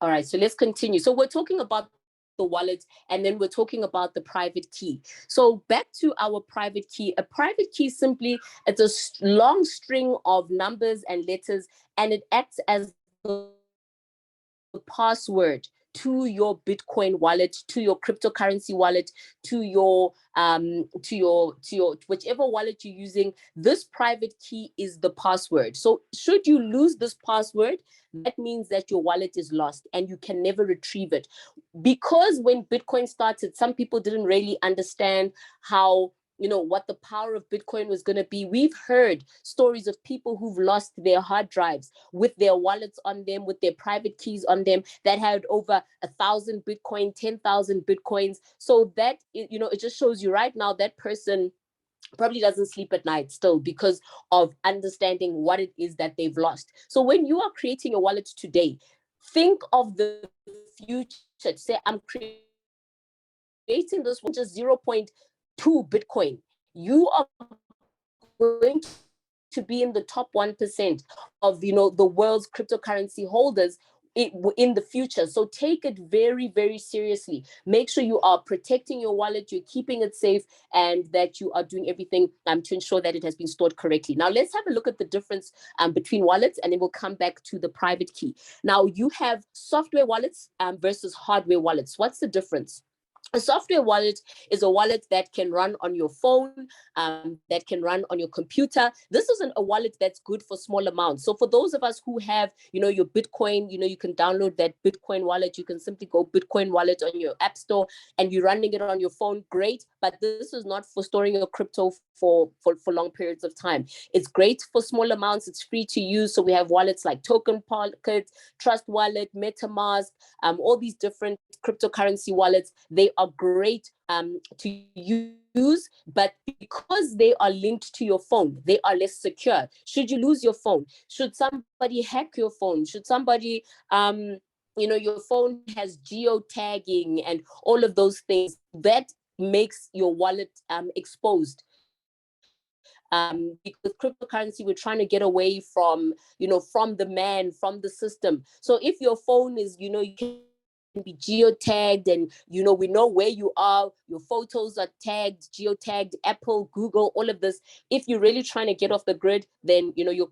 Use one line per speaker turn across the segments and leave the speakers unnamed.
All right, so let's continue. So we're talking about the wallet, and then we're talking about the private key. So back to our private key. A private key simply, it's a long string of numbers and letters, and it acts as the password to your Bitcoin wallet, to your cryptocurrency wallet, to your whichever wallet you're using. This private key is the password. So should you lose this password, that means that your wallet is lost and you can never retrieve it. Because when Bitcoin started, some people didn't really understand how, what the power of Bitcoin was going to be. We've heard stories of people who've lost their hard drives with their wallets on them, with their private keys on them, that had over 1,000 Bitcoin, 10,000 Bitcoins. So that, it just shows you right now that person probably doesn't sleep at night still because of understanding what it is that they've lost. So when you are creating a wallet today, think of the future. Say, I'm creating this with just 0.2 Bitcoin. You are going to be in the top 1% of, the world's cryptocurrency holders in the future. So take it very, very seriously. Make sure you are protecting your wallet, you're keeping it safe, and that you are doing everything to ensure that it has been stored correctly. Now, let's have a look at the difference between wallets, and then we'll come back to the private key. Now, you have software wallets versus hardware wallets. What's the difference? A software wallet is a wallet that can run on your phone, that can run on your computer. This isn't a wallet that's good for small amounts. So for those of us who have, your Bitcoin, you can download that Bitcoin wallet. You can simply go Bitcoin wallet on your app store and you're running it on your phone. Great. But this is not for storing your crypto for long periods of time. It's great for small amounts. It's free to use. So we have wallets like Token Pocket, Trust Wallet, MetaMask, all these different cryptocurrency wallets. They are great to use, but because they are linked to your phone, they are less secure. Should you lose your phone? Should somebody hack your phone? Should somebody, your phone has geotagging and all of those things, that makes your wallet exposed. Because cryptocurrency, we're trying to get away from, from the man, from the system. So if your phone is, you can be geotagged, and we know where you are, your photos are tagged, geotagged, Apple, Google, all of this. If you're really trying to get off the grid, then your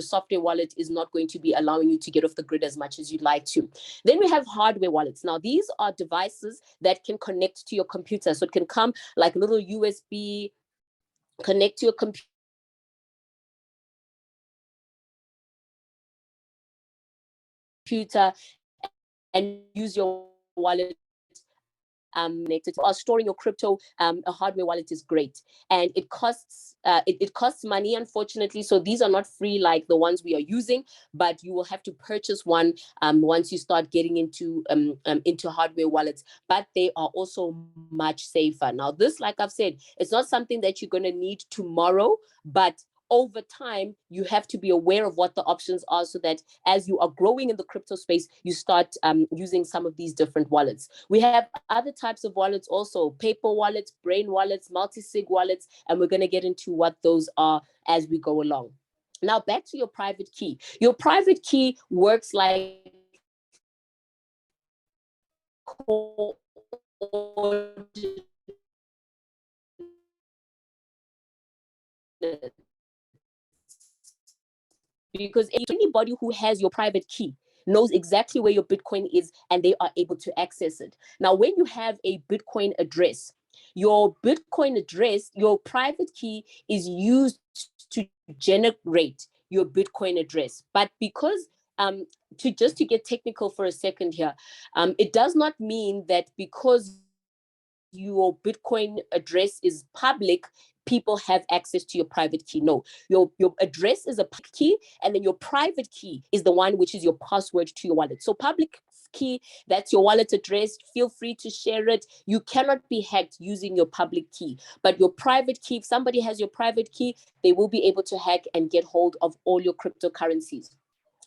software wallet is not going to be allowing you to get off the grid as much as you'd like to. Then we have hardware wallets. Now, these are devices that can connect to your computer. So it can come like little USB, connect to your computer and use your wallet connected to, or storing your crypto. A hardware wallet is great, and it costs money, unfortunately. So these are not free like the ones we are using, but you will have to purchase one once you start getting into hardware wallets. But they are also much safer. Now, this, like I've said, it's not something that you're going to need tomorrow, but over time, you have to be aware of what the options are, so that as you are growing in the crypto space, you start using some of these different wallets. We have other types of wallets also: paper wallets, brain wallets, multi-sig wallets, and we're going to get into what those are as we go along. Now, back to your private key. Your private key works like because anybody who has your private key knows exactly where your Bitcoin is, and they are able to access it. Now, when you have a Bitcoin address, your private key is used to generate your Bitcoin address. But because to get technical for a second here, it does not mean that because your Bitcoin address is public, people have access to your private key. No, your address is a public key, and then your private key is the one which is your password to your wallet. So public key, that's your wallet address. Feel free to share it. You cannot be hacked using your public key. But your private key, if somebody has your private key, they will be able to hack and get hold of all your cryptocurrencies.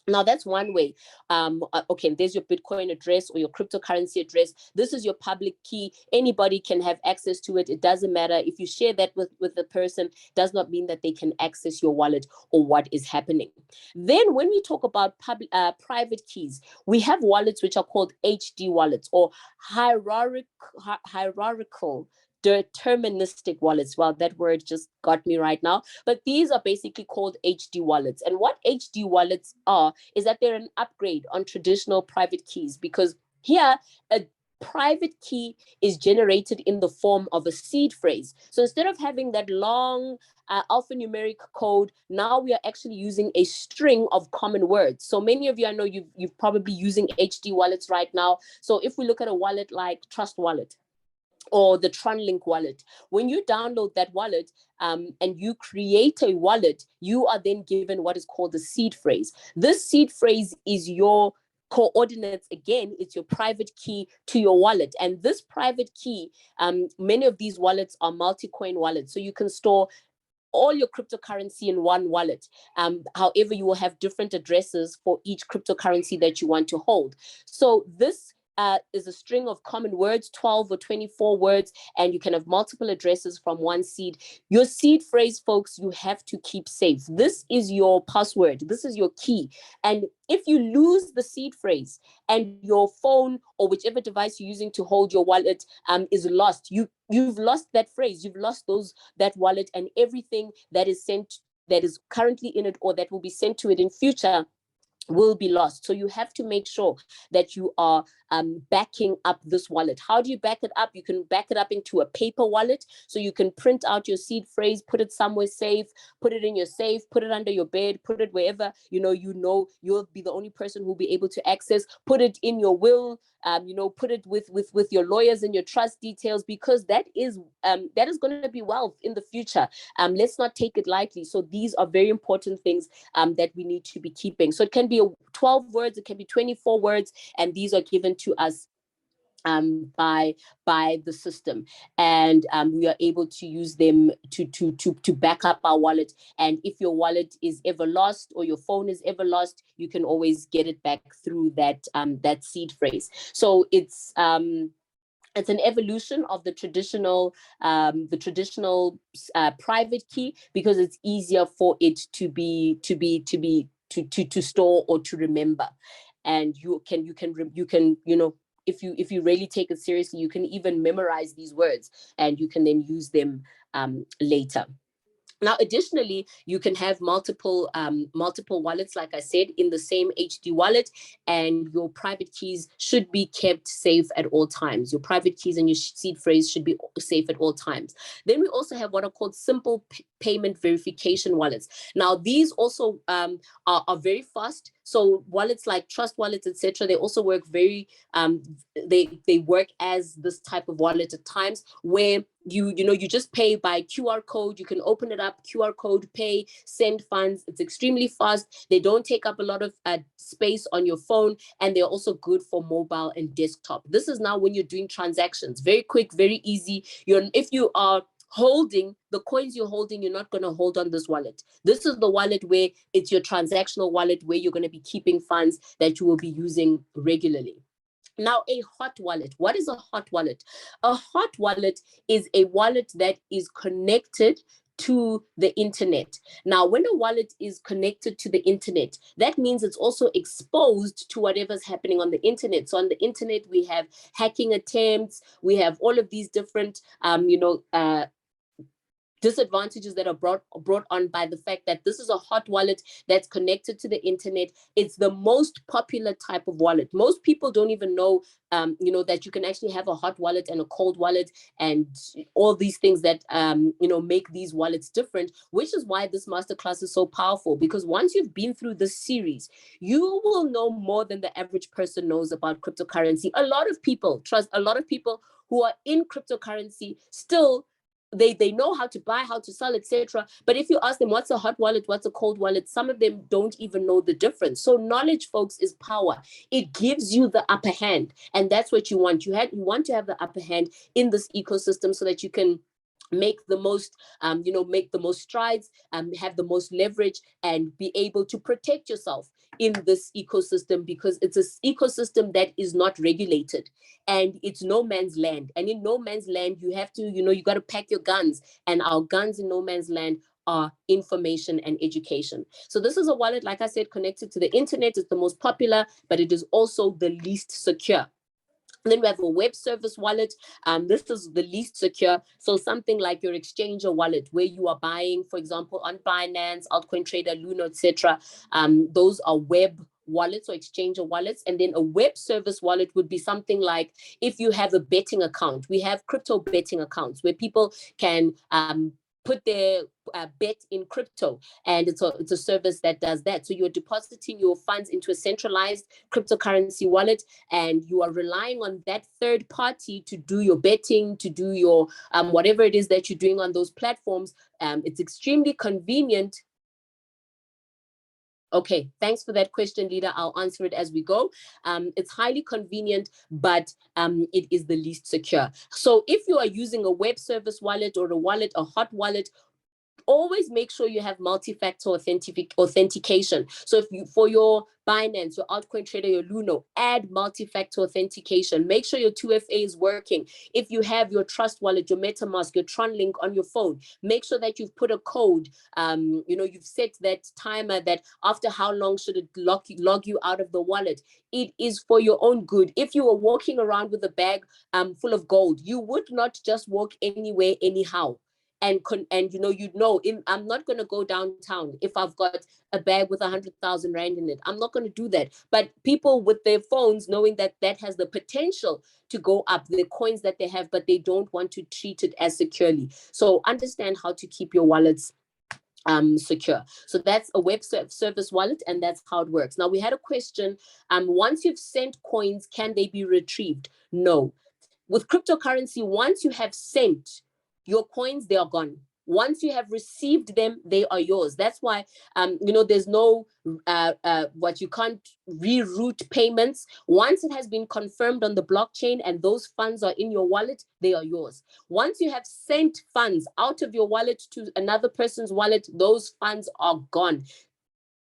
Now, that's one way. Okay, there's your Bitcoin address or your cryptocurrency address. This is your public key. Anybody can have access to it. It doesn't matter. If you share that with the person, does not mean that they can access your wallet or what is happening. Then when we talk about private keys, we have wallets which are called HD wallets or hierarchical deterministic wallets. Well, that word just got me right now. But these are basically called HD wallets. And what HD wallets are is that they're an upgrade on traditional private keys, because here a private key is generated in the form of a seed phrase. So instead of having that long alphanumeric code, now we are actually using a string of common words. So many of you, I know you've probably using HD wallets right now. So if we look at a wallet like Trust Wallet or the TronLink wallet, when you download that wallet and you create a wallet, you are then given what is called a seed phrase. This seed phrase is your coordinates. Again, it's your private key to your wallet. And this private key, many of these wallets are multi-coin wallets, so you can store all your cryptocurrency in one wallet. However, you will have different addresses for each cryptocurrency that you want to hold. So this is a string of common words, 12 or 24 words, and you can have multiple addresses from one seed. Your seed phrase, folks, you have to keep safe. This is your password. This is your key. And if you lose the seed phrase and your phone or whichever device you're using to hold your wallet is lost, you've lost that phrase, you've lost that wallet, and everything that is currently in it or that will be sent to it in future will be lost. So you have to make sure that you are backing up this wallet. How do you back it up? You can back it up into a paper wallet. So you can print out your seed phrase, put it somewhere safe, put it in your safe, put it under your bed, put it wherever you'll be the only person who'll be able to access. Put it in your will. Put it with your lawyers and your trust details, because that is going to be wealth in the future. Let's not take it lightly. So these are very important things that we need to be keeping. So it can be 12 words, it can be 24 words, and these are given to us by the system, and we are able to use them to back up our wallet. And if your wallet is ever lost or your phone is ever lost, you can always get it back through that seed phrase. So it's an evolution of the traditional private key, because it's easier for it to store or to remember. And you can if you really take it seriously, you can even memorize these words and you can then use them later. Now, additionally, you can have multiple wallets, like I said, in the same HD wallet, and your private keys should be kept safe at all times. Your private keys and your seed phrase should be safe at all times. Then we also have what are called simple payment verification wallets. Now, these also are very fast. So wallets like Trust Wallets, etc., they also work very they work as this type of wallet at times, where you just pay by QR code. You can open it up, QR code, pay, send funds. It's extremely fast. They don't take up a lot of space on your phone, and they're also good for mobile and desktop. This is now when you're doing transactions, very quick, very easy. If you are holding the coins you're holding, you're not going to hold on this wallet. This is the wallet where it's your transactional wallet, where you're going to be keeping funds that you will be using regularly. Now, a hot wallet. What is a hot wallet? A hot wallet is a wallet that is connected to the internet. Now, when a wallet is connected to the internet, that means it's also exposed to whatever's happening on the internet. So on the internet, we have hacking attempts, we have all of these different, disadvantages that are brought on by the fact that this is a hot wallet that's connected to the internet. It's the most popular type of wallet. Most people don't even know, that you can actually have a hot wallet and a cold wallet, and all these things that, make these wallets different, which is why this masterclass is so powerful, because once you've been through this series, you will know more than the average person knows about cryptocurrency. A lot of people who are in cryptocurrency still, they know how to buy, how to sell, etc. But if you ask them what's a hot wallet, what's a cold wallet, some of them don't even know the difference. So knowledge, folks, is power. It gives you the upper hand, and that's what you want. You want to have the upper hand in this ecosystem so that you can make the most make the most strides, have the most leverage, and be able to protect yourself in this ecosystem, because it's an ecosystem that is not regulated, and it's no man's land. And in no man's land, you have to, you got to pack your guns, and our guns in no man's land are information and education. So this is a wallet, like I said, connected to the internet. It's the most popular, but it is also the least secure. Then we have a web service wallet. This is the least secure. So something like your exchanger wallet, where you are buying, for example, on Binance, Altcoin Trader, Luna, etc. Those are web wallets or exchanger wallets. And then a web service wallet would be something like, if you have a betting account. We have crypto betting accounts where people can put their bet in crypto, and it's a service that does that. So you're depositing your funds into a centralized cryptocurrency wallet, and you are relying on that third party to do your betting, to do your whatever it is that you're doing on those platforms. It's extremely convenient. Okay, thanks for that question, Leader. I'll answer it as we go. It's highly convenient, but it is the least secure. So if you are using a web service wallet or a hot wallet, always make sure you have multi-factor authentication. So if you, for your Binance, your Altcoin Trader, your Luno, add multi-factor authentication. Make sure your 2FA is working. If you have your Trust Wallet, your MetaMask, your Tron Link on your phone, make sure that you've put a code. You've set that timer that after how long should it log you out of the wallet. It is for your own good. If you were walking around with a bag full of gold, you would not just walk anywhere anyhow. And I'm not going to go downtown if I've got a bag with 100,000 rand in it. I'm not going to do that. But people with their phones, knowing that that has the potential to go up, the coins that they have, but they don't want to treat it as securely. So understand how to keep your wallets secure. So that's a web service wallet, and that's how it works. Now, we had a question. Once you've sent coins, can they be retrieved? No. With cryptocurrency, once you have sent your coins, they are gone. Once you have received them, they are yours. That's why, there's no, what you can't reroute payments. Once it has been confirmed on the blockchain and those funds are in your wallet, they are yours. Once you have sent funds out of your wallet to another person's wallet, those funds are gone.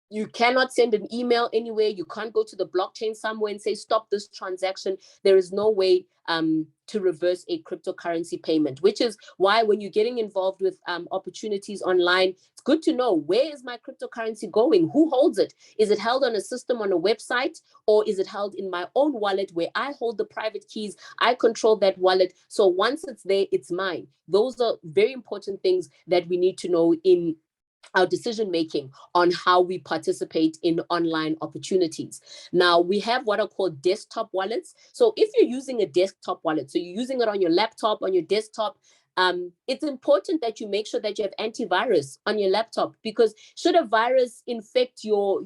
You cannot send an email anywhere. You can't go to the blockchain somewhere and say, stop this transaction. There is no way to reverse a cryptocurrency payment, which is why when you're getting involved with opportunities online, it's good to know, where is my cryptocurrency going? Who holds it? Is it held on a system on a website, or is it held in my own wallet where I hold the private keys? I control that wallet. So once it's there, it's mine. Those are very important things that we need to know in our decision making on how we participate in online opportunities. Now, we have what are called desktop wallets. So if you're using a desktop wallet, so you're using it on your laptop, on your desktop, it's important that you make sure that you have antivirus on your laptop, because should a virus infect your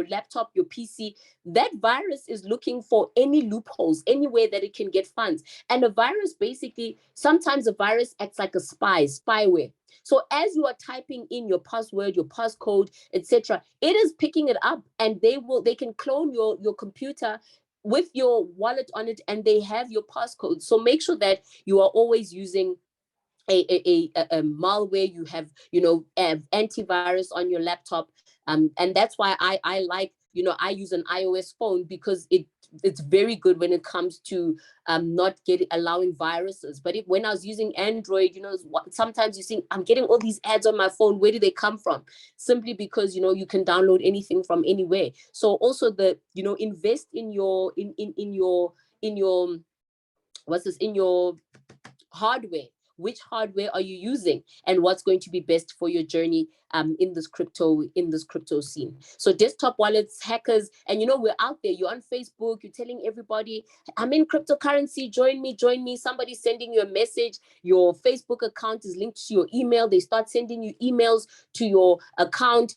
laptop, your PC, that virus is looking for any loopholes, anywhere that it can get funds. And a virus, basically, sometimes a virus acts like a spyware. So as you are typing in your password, your passcode, etc., it is picking it up, and they can clone your computer with your wallet on it, and they have your passcode. So make sure that you are always using a malware. You have antivirus on your laptop, and that's why I like, I use an iOS phone, because it's very good when it comes to not allowing viruses. But when I was using Android, sometimes you see I'm getting all these ads on my phone. Where do they come from? Simply because you can download anything from anywhere. So also invest in your what's this, in your hardware. Which hardware are you using, and what's going to be best for your journey in this crypto scene? So desktop wallets, hackers, and we're out there. You're on Facebook. You're telling everybody, I'm in cryptocurrency. Join me. Somebody's sending you a message. Your Facebook account is linked to your email. They start sending you emails to your account,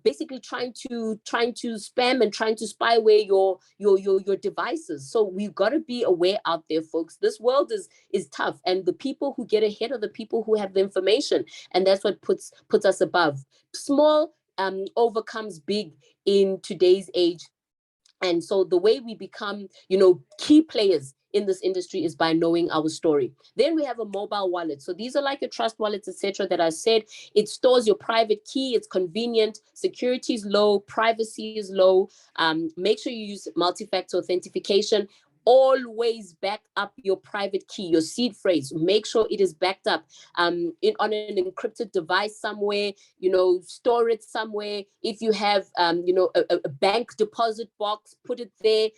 basically trying to spam and trying to spyware your devices. So we've got to be aware out there, folks. This world is tough, and the people who get ahead are the people who have the information, and that's what puts us above. Small overcomes big in today's age. And so the way we become, key players in this industry is by knowing our story. Then we have a mobile wallet. So these are like your trust wallets, etc. that I said. It stores your private key. It's convenient. Security is low. Privacy is low. Make sure you use multi-factor authentication. Always back up your private key, your seed phrase. Make sure it is backed up on an encrypted device somewhere. Store it somewhere. If you have, a bank deposit box, put it there.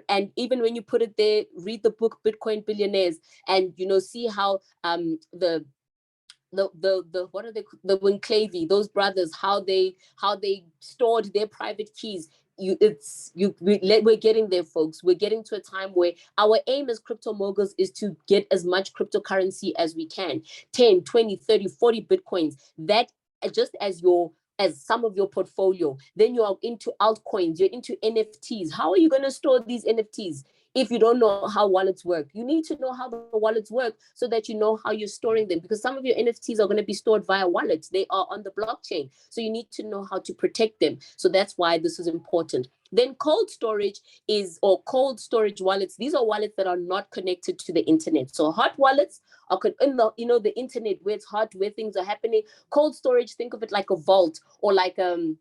And even when you put it there, read the book Bitcoin Billionaires, and see how the what are they, the Winklavy, those brothers, how they stored their private keys. We're getting there, folks. We're getting to a time where our aim as crypto moguls is to get as much cryptocurrency as we can. 10, 20, 30, 40 Bitcoins. That just as some of your portfolio. Then you are into altcoins, you're into NFTs. How are you going to store these NFTs if you don't know how wallets work? You need to know how the wallets work so that you know how you're storing them, because some of your NFTs are going to be stored via wallets. They are on the blockchain. So you need to know how to protect them. So that's why this is important. Then cold storage cold storage wallets. These are wallets that are not connected to the internet. So hot wallets are in the internet, where it's hot, where things are happening. Cold storage, think of it like a vault, or like a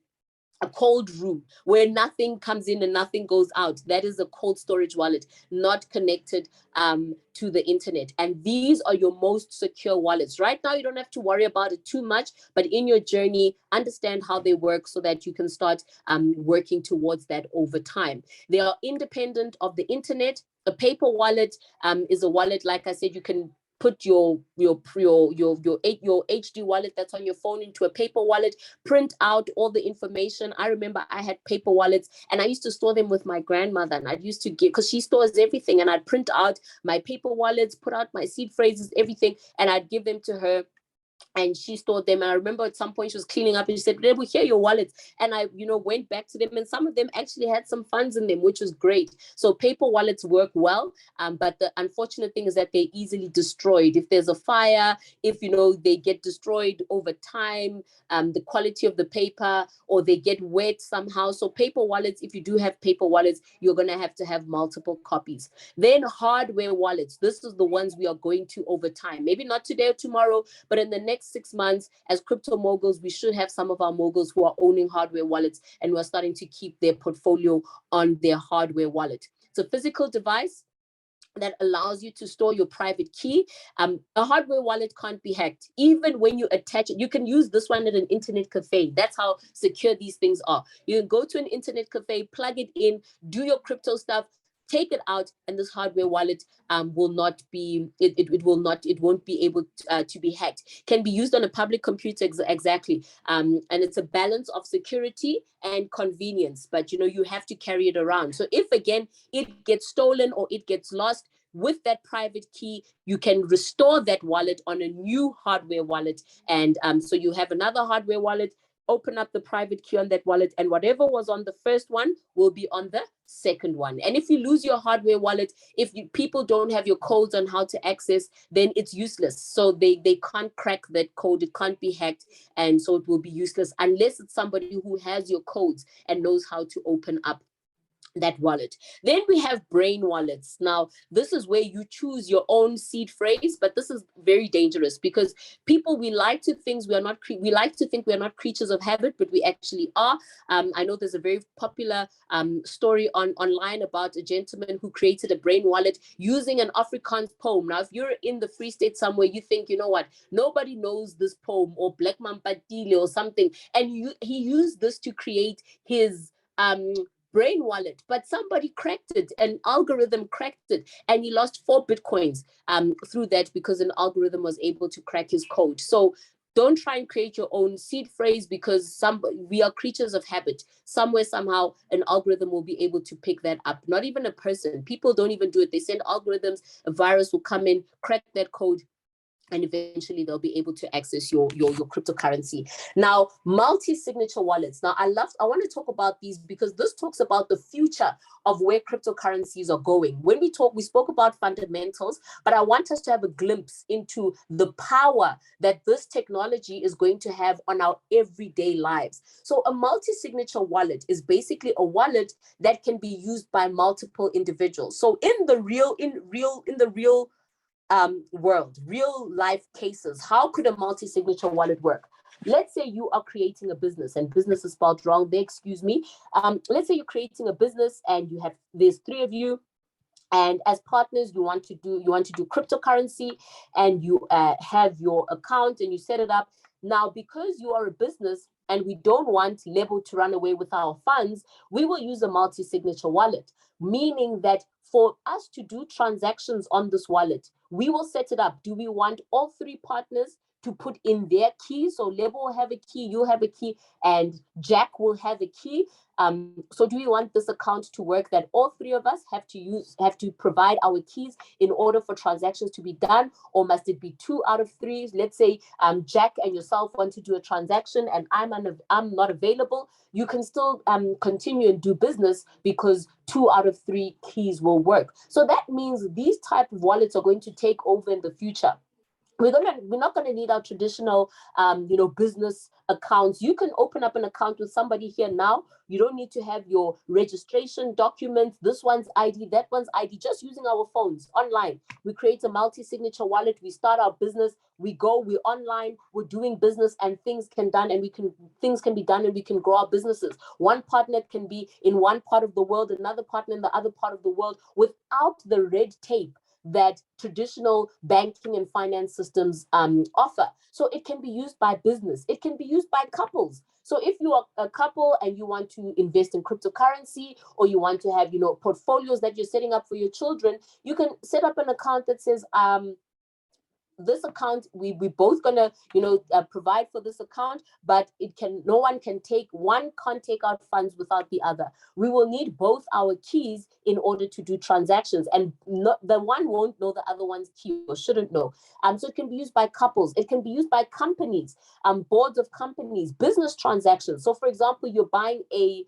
cold room where nothing comes in and nothing goes out. That is a cold storage wallet, not connected to the internet. And these are your most secure wallets. Right now, you don't have to worry about it too much, but in your journey, understand how they work so that you can start working towards that over time. They are independent of the internet. A paper wallet is a wallet, like I said, you can put your HD wallet that's on your phone into a paper wallet, print out all the information. I remember I had paper wallets, and I used to store them with my grandmother, and I used to give, because she stores everything, and I'd print out my paper wallets, put out my seed phrases, everything, and I'd give them to her, and she stored them. And I remember at some point she was cleaning up and she said, "We hear your wallets." And I, went back to them, and some of them actually had some funds in them, which was great. So paper wallets work well. But the unfortunate thing is that they're easily destroyed. If there's a fire, if, they get destroyed over time, the quality of the paper, or they get wet somehow. So paper wallets, if you do have paper wallets, you're going to have multiple copies. Then hardware wallets. This is the ones we are going to over time. Maybe not today or tomorrow, but in the next 6 months, as crypto moguls, we should have some of our moguls who are owning hardware wallets, and we're starting to keep their portfolio on their hardware wallet. It's a physical device that allows you to store your private key. A hardware wallet can't be hacked. Even when you attach it, you can use this one at an internet cafe. That's how secure these things are. You can go to an internet cafe, plug it in, do your crypto stuff, take it out, and this hardware wallet will not be, it won't be able to be hacked. Can be used on a public computer, exactly. And it's a balance of security and convenience, but you have to carry it around. So if again it gets stolen or it gets lost, with that private key, you can restore that wallet on a new hardware wallet. And so you have another hardware wallet, open up the private key on that wallet, and whatever was on the first one will be on the second one. And if you lose your hardware wallet, if people don't have your codes on how to access, then it's useless. So they can't crack that code, it can't be hacked, and so it will be useless unless it's somebody who has your codes and knows how to open up that wallet. Then we have brain wallets. Now, this is where you choose your own seed phrase, but this is very dangerous because people, we like to think we are not creatures of habit, but we actually are. I know there's a very popular story online about a gentleman who created a brain wallet using an Afrikaans poem. Now, if you're in the Free State somewhere, you think, you know what, nobody knows this poem, or Black Mampatile or something, and he used this to create his brain wallet, but somebody cracked it, an algorithm cracked it, and he lost 4 Bitcoins through that, because an algorithm was able to crack his code. So don't try and create your own seed phrase, because we are creatures of habit. Somewhere, somehow, an algorithm will be able to pick that up. Not even a person. People don't even do it. They send algorithms, a virus will come in, crack that code, and eventually they'll be able to access your cryptocurrency. Now, multi-signature wallets. Now, I want to talk about these because this talks about the future of where cryptocurrencies are going. When we spoke about fundamentals, but I want us to have a glimpse into the power that this technology is going to have on our everyday lives. So a multi-signature wallet is basically a wallet that can be used by multiple individuals. So in the real world, real life cases, how could a multi-signature wallet work? Let's say you are creating a business, and business is spelled wrong there, excuse me. Let's say you're creating a business and there's three of you, and as partners you want to do cryptocurrency, and you have your account and you set it up. Now, because you are a business and we don't want Lebo to run away with our funds, we will use a multi-signature wallet, meaning that for us to do transactions on this wallet, we will set it up. Do we want all three partners to put in their key? So Lebo will have a key, you have a key, and Jack will have a key. So do we want this account to work that all three of us have to provide our keys in order for transactions to be done? Or must it be 2 out of 3? Let's say Jack and yourself want to do a transaction and I'm not available. You can still continue and do business because 2 out of 3 keys will work. So that means these type of wallets are going to take over in the future. We're not going to need our traditional business accounts. You can open up an account with somebody here now. You don't need to have your registration documents, this one's ID, that one's ID, just using our phones online. We create a multi-signature wallet, we start our business, we're online, we're doing business, and things can be done and we can grow our businesses. One partner can be in one part of the world, another partner in the other part of the world, without the red tape that traditional banking and finance systems offer. So it can be used by business. It can be used by couples. So if you are a couple and you want to invest in cryptocurrency, or you want to have, portfolios that you're setting up for your children, you can set up an account that says, this account, we both gonna provide for this account, but one can't take out funds without the other. We will need both our keys in order to do transactions, and the one won't know the other one's key, or shouldn't know. So it can be used by couples, it can be used by companies, boards of companies, business transactions. So for example, you're buying a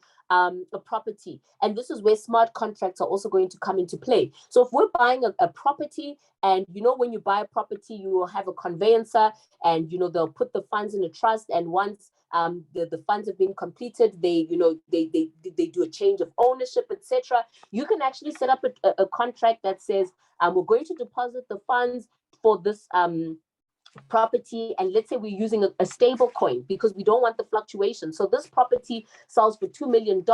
property, and this is where smart contracts are also going to come into play. So if we're buying a property, and when you buy a property, you will have a conveyancer, and they'll put the funds in a trust, and once the funds have been completed, they do a change of ownership, etc. You can actually set up a contract that says, we're going to deposit the funds for this property, and let's say we're using a stable coin because we don't want the fluctuation. So this property sells for $2 million.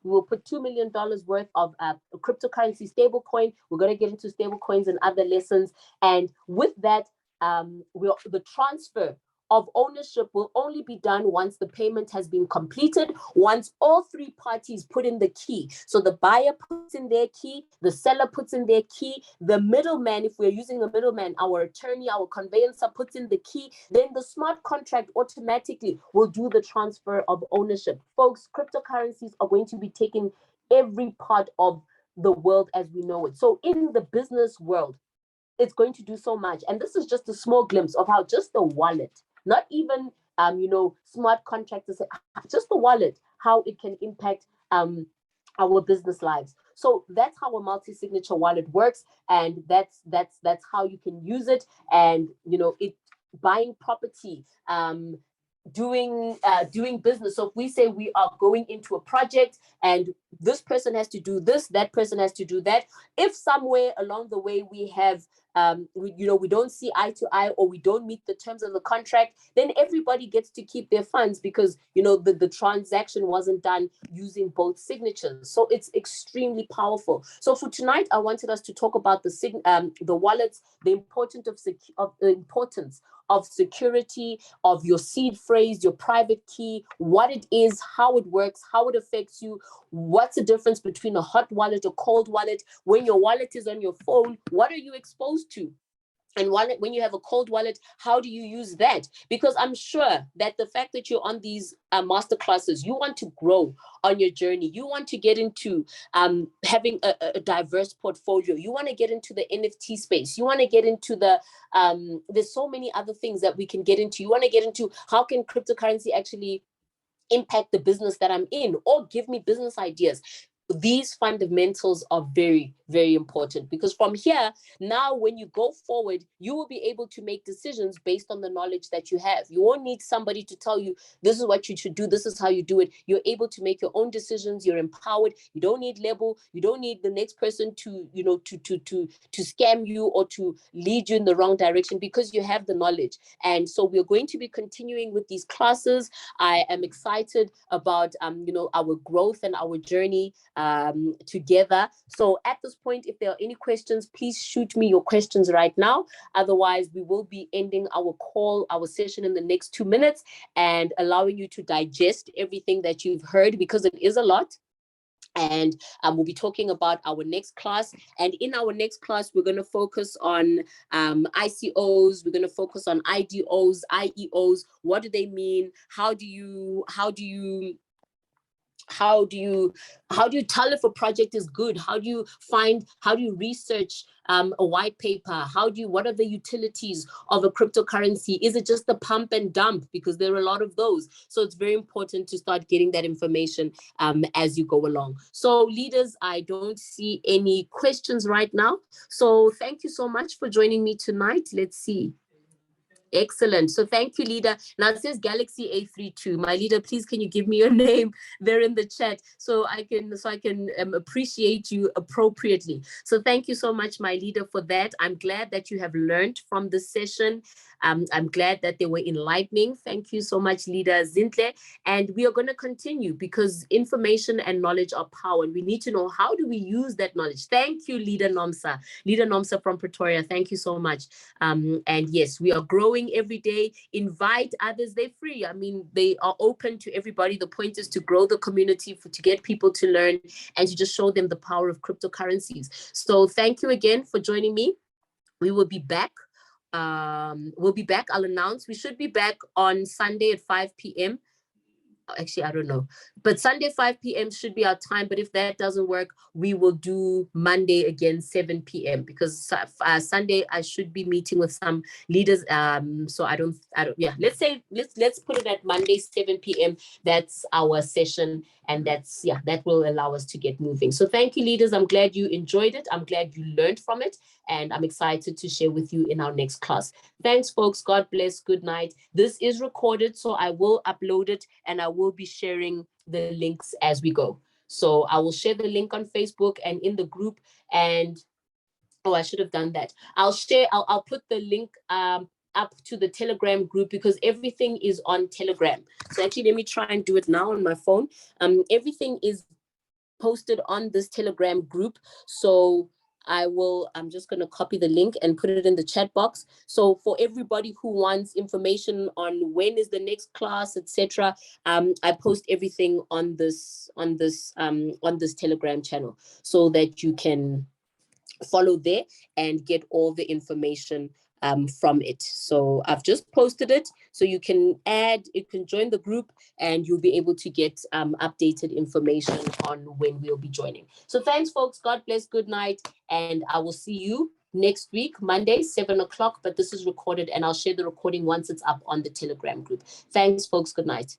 We will put $2 million worth of a cryptocurrency stable coin. We're going to get into stable coins and other lessons. And with that, the transfer of ownership will only be done once the payment has been completed, once all three parties put in the key. So the buyer puts in their key, the seller puts in their key, the middleman, if we're using a middleman, our attorney, our conveyancer puts in the key, then the smart contract automatically will do the transfer of ownership. Folks, cryptocurrencies are going to be taking every part of the world as we know it. So in the business world, it's going to do so much. And this is just a small glimpse of how just the wallet, not even smart contracts, just the wallet, how it can impact our business lives. So that's how a multi-signature wallet works, and that's how you can use it. And buying property, doing business. So if we say we are going into a project and this person has to do this, that person has to do that, if somewhere along the way we have we don't see eye to eye, or we don't meet the terms of the contract, then everybody gets to keep their funds because the transaction wasn't done using both signatures. So it's extremely powerful. So for tonight, I wanted us to talk about the wallets, the importance of security, of your seed phrase, your private key, what it is, how it works, how it affects you, what's the difference between a hot wallet or cold wallet. When your wallet is on your phone, what are you exposed to? And when you have a cold wallet, how do you use that? Because I'm sure that the fact that you're on these master classes, you want to grow on your journey. You want to get into having a diverse portfolio. You want to get into the NFT space. You want to get into there's so many other things that we can get into. You want to get into how can cryptocurrency actually impact the business that I'm in, or give me business ideas. These fundamentals are very, very important, because from here, now when you go forward, you will be able to make decisions based on the knowledge that you have. You won't need somebody to tell you, this is what you should do, this is how you do it. You're able to make your own decisions. You're empowered. You don't need label. You don't need the next person to, to scam you or to lead you in the wrong direction, because you have the knowledge. And so we're going to be continuing with these classes. I am excited about, our growth and our journey together. So at this point, if there are any questions, please shoot me your questions right now. Otherwise, we will be ending our session in the next 2 minutes and allowing you to digest everything that you've heard, because it is a lot. And we'll be talking about our next class. And in our next class, we're going to focus on ICOs. We're going to focus on IDOs, IEOs. What do they mean? How do you tell if a project is good? How do you research a white paper? What are the utilities of a cryptocurrency? Is it just the pump and dump? Because there are a lot of those. So it's very important to start getting that information as you go along. So leaders, I don't see any questions right now. So thank you so much for joining me tonight. Let's see. Excellent. So thank you, leader. Now it says Galaxy A32. My leader, please can you give me your name there in the chat so I can appreciate you appropriately. So thank you so much, my leader, for that. I'm glad that you have learned from this session. I'm glad that they were enlightening. Thank you so much, leader Zintle. And we are going to continue, because information and knowledge are power. And we need to know, how do we use that knowledge? Thank you, leader Nomsa. Leader Nomsa from Pretoria. Thank you so much. And yes, we are growing every day. Invite others. They're free. I mean, they are open to everybody. The point is to grow the community, to get people to learn, and to just show them the power of cryptocurrencies. So thank you again for joining me. We will be back. We'll be back. I'll announce. We should be back on Sunday at 5 p.m. Actually, I don't know, but Sunday 5 p.m. should be our time. But if that doesn't work, we will do Monday again 7 p.m. because Sunday I should be meeting with some leaders. So I don't. Yeah, let's put it at Monday 7 p.m. That's our session, and that will allow us to get moving. So thank you, leaders. I'm glad you enjoyed it. I'm glad you learned from it, and I'm excited to share with you in our next class. Thanks, folks. God bless. Good night. This is recorded, so I will upload it, and I will be sharing the links as we go. So I will share the link on Facebook and in the group. And I should have done that. I'll put the link up to the Telegram group, because everything is on Telegram. So actually, let me try and do it now on my phone. Everything is posted on this Telegram group. So I'm just going to copy the link and put it in the chat box. So for everybody who wants information on when is the next class, etc., I post everything on this Telegram channel, so that you can follow there and get all the information from it. So I've just posted it, so you can join the group, and you'll be able to get updated information on when we'll be joining. So thanks, folks. God bless. Good night. And I will see you next week, Monday, 7 o'clock. But this is recorded, and I'll share the recording once it's up on the Telegram group. Thanks, folks. Good night.